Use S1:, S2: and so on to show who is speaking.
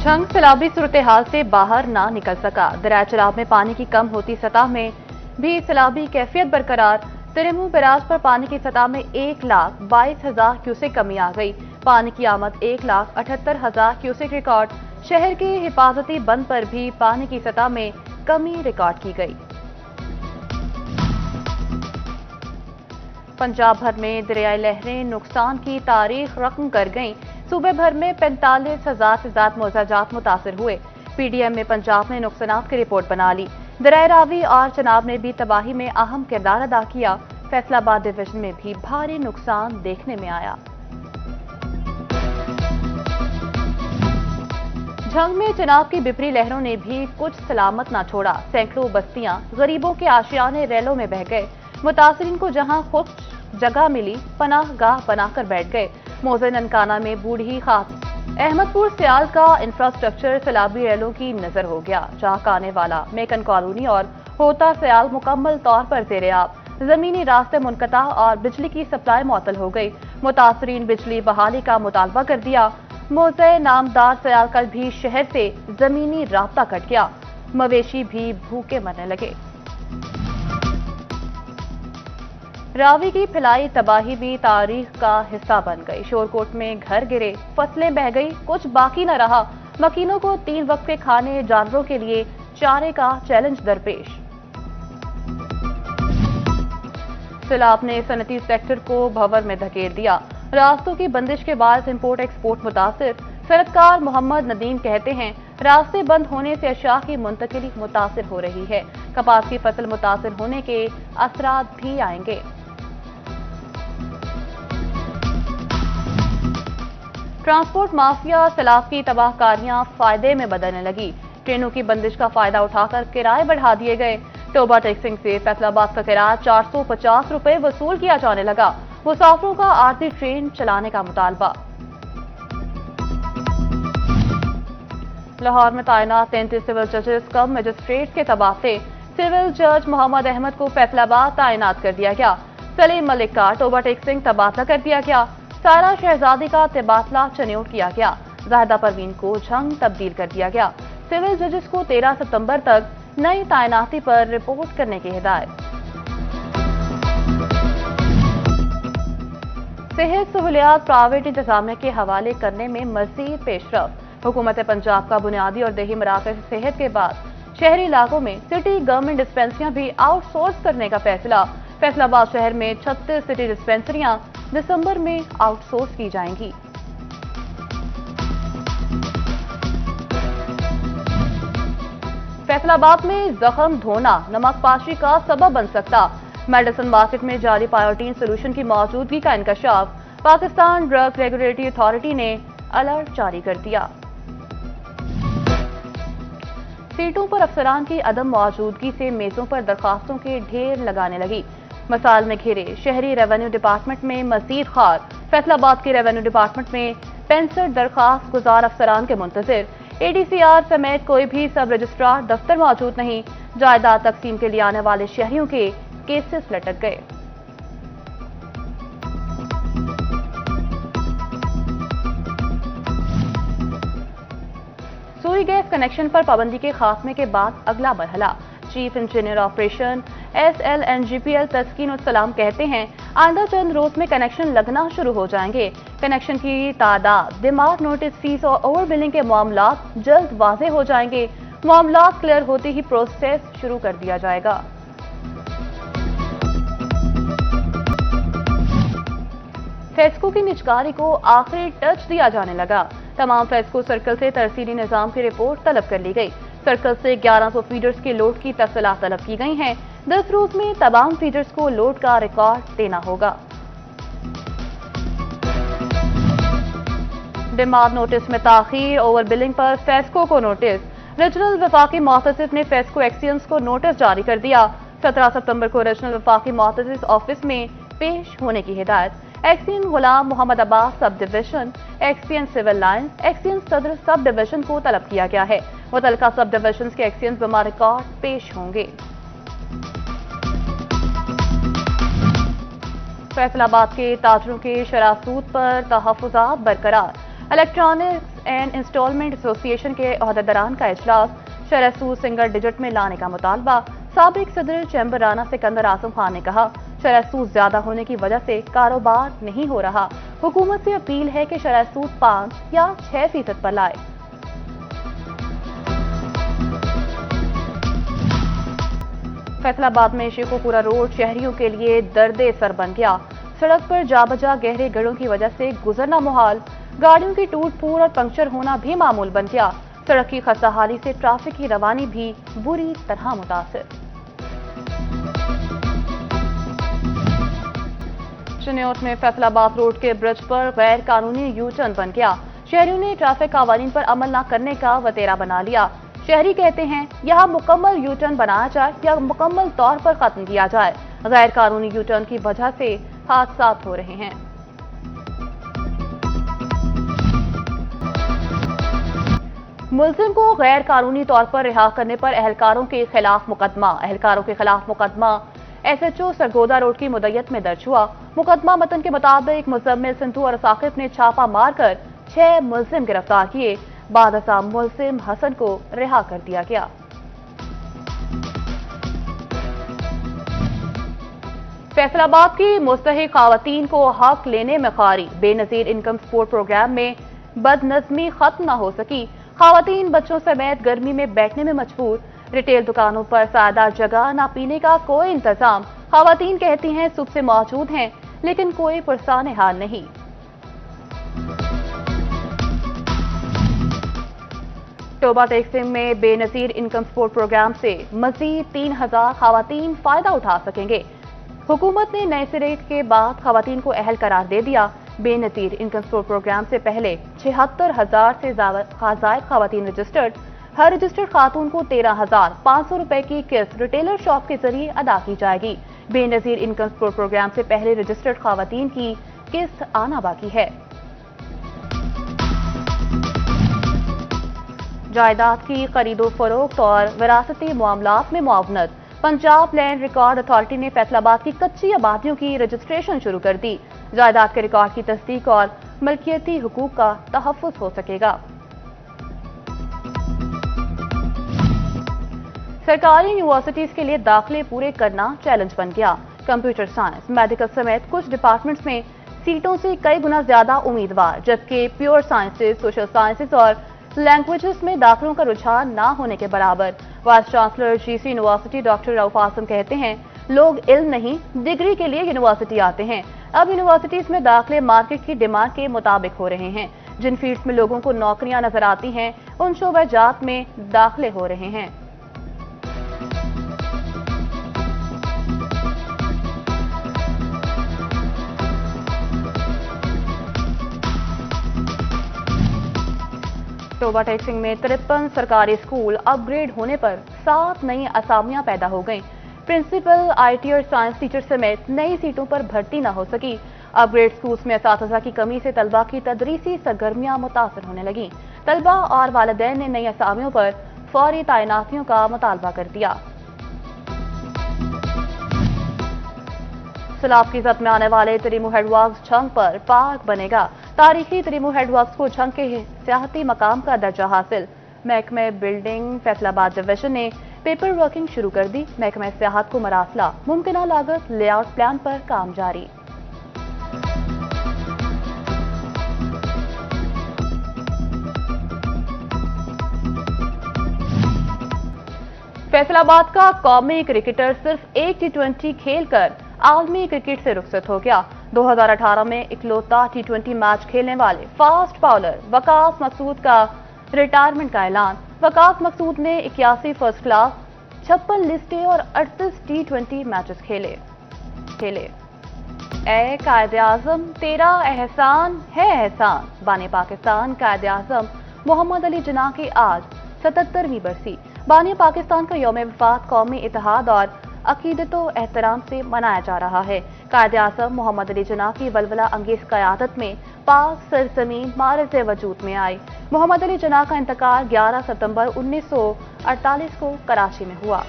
S1: झंग सैलाबी सूरत-ए-हाल से बाहर ना निकल सका। दरिया चेनाब में पानी की कम होती सतह में भी सैलाबी कैफियत बरकरार। तिरेमू बैराज पर पानी की सतह में 1,22,000 क्यूसेक कमी आ गई। पानी की आमद 1,78,000 क्यूसेक रिकॉर्ड। शहर के हिफाजती बंद पर भी पानी की सतह में कमी रिकॉर्ड की गई। पंजाब भर में दरियाई लहरें नुकसान की तारीख रकम कर गईं। सूबे भर में 45,000 से ज्यादा मुआवजात मुतासर हुए। पीडीएम में पंजाब ने नुकसानात की रिपोर्ट बना ली। दरियाई रावी और चेनाब ने भी तबाही में अहम किरदार अदा किया। फैसलाबाद डिवीजन में भी भारी नुकसान देखने में आया। झंग में चेनाब की बिपरी लहरों ने भी कुछ सलामत ना छोड़ा। सैकड़ों बस्तियां गरीबों के आशियाने रेलों में बह गए। मुतासरीन को जहां खुद जगह मिली पनाह गाह बनाकर बैठ गए। मोज़े ननकाना में बूढ़ी खात अहमदपुर सियाल का इंफ्रास्ट्रक्चर सैलाबी रेलों की नजर हो गया। जहां काने वाला मेकन कॉलोनी और होता सियाल मुकम्मल तौर पर ज़ेर-ए-आब। जमीनी रास्ते मुनक़ता और बिजली की सप्लाई मुअत्तल हो गई। मुतासरीन बिजली बहाली का मुतालबा कर दिया। मोज़े नामदार सियाल कल भी शहर से जमीनी राब्ता कट गया। मवेशी भी भूखे मरने लगे। रावी की फैलाई तबाही भी तारीख का हिस्सा बन गई। शोरकोट में घर गिरे, फसलें बह गई, कुछ बाकी न रहा। मकीनों को 3 वक्त के खाने, जानवरों के लिए चारे का चैलेंज दरपेश। सैलाब ने सनती सेक्टर को भंवर में धकेल दिया। रास्तों की बंदिश के बाद इंपोर्ट एक्सपोर्ट मुतासिर। सनतकार मोहम्मद नदीम कहते हैं, रास्ते बंद होने से अशिया की मुंतकिली मुतासिर हो रही है। कपास की फसल मुतासिर होने के असरात भी आएंगे। ट्रांसपोर्ट माफिया सैलाब की तबाहकारियां फायदे में बदलने लगी। ट्रेनों की बंदिश का फायदा उठाकर किराए बढ़ा दिए गए। टोबा टेक्सिंग से फैसलाबाद का किराया 450 रुपए वसूल किया जाने लगा। मुसाफिरों का आरती ट्रेन चलाने का मुतालबा। लाहौर में तैनात 33 सिविल जजेस कम मजिस्ट्रेट के तबादले। सिविल जज मोहम्मद अहमद को फैसलाबाद तैनात कर दिया गया। सलीम मलिक का टोबा टेक्सिंग तबादला कर दिया गया। सारा शहजादी का तबादला चन्योट किया गया। जाहिदा परवीन को झंग तब्दील कर दिया गया। सिविल जजेस को 13 सितंबर तक नई तैनाती पर रिपोर्ट करने की हिदायत। सेहत सहूलियात प्राइवेट इंतजामिया के हवाले करने में मजीद पेशरफ। हुकूमत पंजाब का बुनियादी और देही मराकज़ सेहत के बाद शहरी इलाकों में सिटी गवर्नमेंट डिस्पेंसरियां भी आउटसोर्स करने का फैसला। फैसलाबाद शहर में 36 सिटी डिस्पेंसरियां दिसंबर में आउटसोर्स की जाएंगी। फैसलाबाद में जख्म धोना नमकपाशी का सबब बन सकता। मेडिसिन मार्केट में जारी पायोटीन सोल्यूशन की मौजूदगी का इंकशाफ। पाकिस्तान ड्रग रेगुलेटरी अथॉरिटी ने अलर्ट जारी कर दिया। सीटों पर अफसरान की अदम मौजूदगी से मेजों पर दरखास्तों के ढेर लगाने लगी। मसाल में घिरे शहरी रेवेन्यू डिपार्टमेंट में मजीद खार। फैसलाबाद के रेवेन्यू डिपार्टमेंट में 65 दरखास्त गुजार अफसरान के मुंतजिर। एडीसीआर समेत कोई भी सब रजिस्ट्रार दफ्तर मौजूद नहीं। जायदाद तकसीम के लिए आने वाले शहरियों के केसेस लटक गए। सुई गैस कनेक्शन पर पाबंदी के खात्मे के बाद अगला मरहला। चीफ इंजीनियर ऑपरेशन SLNGPL तस्कीन उस सलाम कहते हैं, आइंदा चंद रोज में कनेक्शन लगना शुरू हो जाएंगे। कनेक्शन की तादाद, दिमाग, नोटिस, फीस और ओवर बिलिंग के मामलात जल्द वाजे हो जाएंगे। मामलात क्लियर होते ही प्रोसेस शुरू कर दिया जाएगा। फेस्को की निजकारी को आखिरी टच दिया जाने लगा। तमाम फेस्को सर्कल से तरसीली निजाम की रिपोर्ट तलब कर ली गई। सर्कल से 1100 फीडर्स के लोड की तफसीलात तलब की गई हैं। 10 रोज में तमाम फीडर्स को लोड का रिकॉर्ड देना होगा। डिमांड नोटिस में ताखीर, ओवर बिलिंग पर फेस्को को नोटिस। रीजनल वफाकी मुहतसिब ने फेस्को एक्सियंस को नोटिस जारी कर दिया। 17 सितंबर को रीजनल वफाकी मुहतसिब ऑफिस में पेश होने की हिदायत। एक्सियन गुलाम Mohammad Abbas sub division, एक्सियन civil line, एक्सियन सदर सब डिवीजन को तलब किया गया है। मुतल्लिका सब डिवीजन के एक्सियन बमा रिकॉर्ड पेश होंगे। फैसलाबाद के ताजरों के शराब सूद पर तहफ़्फ़ुज़ात बरकरार। इलेक्ट्रॉनिक्स एंड इंस्टॉलमेंट एसोसिएशन के अहदेदारान का इजलास, शरह सूद सिंगल डिजिट में लाने का मुतालबा। साबिक सदर चैम्बर राना सिकंदर आजम खान ने कहा, शरह सूद ज्यादा होने की वजह से कारोबार नहीं हो रहा। हुकूमत से अपील है कि शरह सूद 5 या 6% पर लाए। फैसलाबाद में शेखोपुरा रोड शहरियों के लिए दर्दे सर बन गया। सड़क पर जाबजा गहरे गड्ढों की वजह से गुजरना मुहाल, गाड़ियों की टूट फूट और पंक्चर होना भी मामूल बन गया। सड़क की खस्ताहाली से ट्रैफिक की रवानी भी बुरी तरह मुतासिर। चिन्योट में फैसलाबाद रोड के ब्रिज पर गैर कानूनी यू टर्न बन गया। शहरियों ने ट्रैफिक कानून पर अमल न करने का वतेरा बना लिया। शहरी कहते हैं यहां मुकम्मल यू टर्न बनाया जाए या मुकम्मल तौर पर खत्म किया जाए। गैर कानूनी यू टर्न की वजह से हादसा हो रहे हैं। मुलजिम को गैर कानूनी तौर पर रिहा करने पर एहलकारों के खिलाफ मुकदमा SHO सरगोदा रोड की मुद्दत में दर्ज हुआ। मुकदमा मतन के मुताबिक मुजम्मिल सिंधु और साकिब ने छापा मारकर 6 मुलजिम गिरफ्तार किए। बाद असा मुलजिम हसन को रिहा कर दिया गया। फैसलाबाद की मुस्तहिक खवातीन को हक लेने में खारी, बेनजीर इनकम सपोर्ट प्रोग्राम में बदनज़मी खत्म न हो सकी। खवातीन बच्चों समेत गर्मी में बैठने में मजबूर। रिटेल दुकानों पर सादार जगह न पीने का कोई इंतजाम। खवातीन कहती हैं सुबह से मौजूद हैं लेकिन कोई पुरसाने हाल नहीं। टोबा तहसील में बेनजीर इनकम सपोर्ट प्रोग्राम से मजीद 3000 खवातीन फायदा उठा सकेंगे। हुकूमत ने नए सिरे के बाद खवातीन को अहल करार दे दिया। बेनजीर इनकम सपोर्ट प्रोग्राम से पहले 76,000 से जायद खवातीन रजिस्टर्ड। हर रजिस्टर्ड खातून को 13,500 रुपए की किस्त रिटेलर शॉप के जरिए अदा की जाएगी। बेनजीर इनकम सपोर्ट प्रोग्राम से पहले रजिस्टर्ड खवातीन की किस्त आना बाकी है। जायदाद की खरीदो फरोख्त और विरासती मामलात में मुआवनत। पंजाब लैंड रिकॉर्ड अथॉरिटी ने फैसलाबाद की कच्ची आबादियों की रजिस्ट्रेशन शुरू कर दी। जायदाद के रिकॉर्ड की तस्दीक और मलकियती हुकूक का तहफ़्फ़ुज़ हो सकेगा। सरकारी यूनिवर्सिटीज के लिए दाखिले पूरे करना चैलेंज बन गया। कंप्यूटर साइंस, मेडिकल समेत कुछ डिपार्टमेंट्स में सीटों से कई गुना ज्यादा उम्मीदवार, जबकि प्योर साइंसेज, सोशल साइंसेज और लैंग्वेजेस में दाखिलों का रुझान ना होने के बराबर। Vice chancellor GC university doctor Rauf आसम कहते हैं लोग इल्म नहीं डिग्री के लिए यूनिवर्सिटी आते हैं। अब यूनिवर्सिटीज में दाखिले मार्केट की डिमांड के मुताबिक हो रहे हैं। जिन फील्ड्स में लोगों को नौकरियां नजर आती हैं उन शोबेजात में दाखिले हो रहे हैं। टोबा तहसील में 53 सरकारी स्कूल अपग्रेड होने पर 7 नई असामियां पैदा हो गईं। प्रिंसिपल, IT और साइंस टीचर समेत नई सीटों पर भर्ती न हो सकी। अपग्रेड स्कूल्स में असातिज़ा की कमी से तलबा की तदरीसी सरगर्मियां मुतासर होने लगीं। तलबा और वालिदैन ने नई असामियों पर फौरी तैनातियों का मुतालबा कर दिया। सैलाब की जद में आने वाले तरीमू हेडवर्क्स झंग पर पार्क बनेगा। तारीखी तरीमू हेडवर्क्स को झंग के सियाहती मकाम का दर्जा हासिल। महकमे बिल्डिंग फैसलाबाद डिवीजन ने पेपर वर्किंग शुरू कर दी। महकमे सियाहत को मरासला, मुमकिन लागत लेआउट प्लान पर काम जारी। फैसलाबाद का कौमी क्रिकेटर सिर्फ एक T20 खेलकर आलमी क्रिकेट से रुखसत हो गया। 2018 में इकलौता T20 मैच खेलने वाले फास्ट बॉलर वकास मकसूद का रिटायरमेंट का ऐलान। वकास मकसूद ने 81 फर्स्ट क्लास, 56 लिस्टें और 38 T20 मैचेस खेले। ए कायदे आजम तेरा एहसान है एहसान। बानी पाकिस्तान कायदे आजम मोहम्मद अली जिन्ना की आज 77वीं बरसी। बानी पाकिस्तान का यौम वफात कौमी इत्तेहाद और अकीदतो एहतराम से मनाया जा रहा है। कायदे आज़म मोहम्मद अली जिन्ना की वलवला अंगेज क़यादत में पाक सरजमीन मारज़ वजूद में आई। मोहम्मद अली जिन्ना का इंतकाल 11 सितंबर 1948 को कराची में हुआ।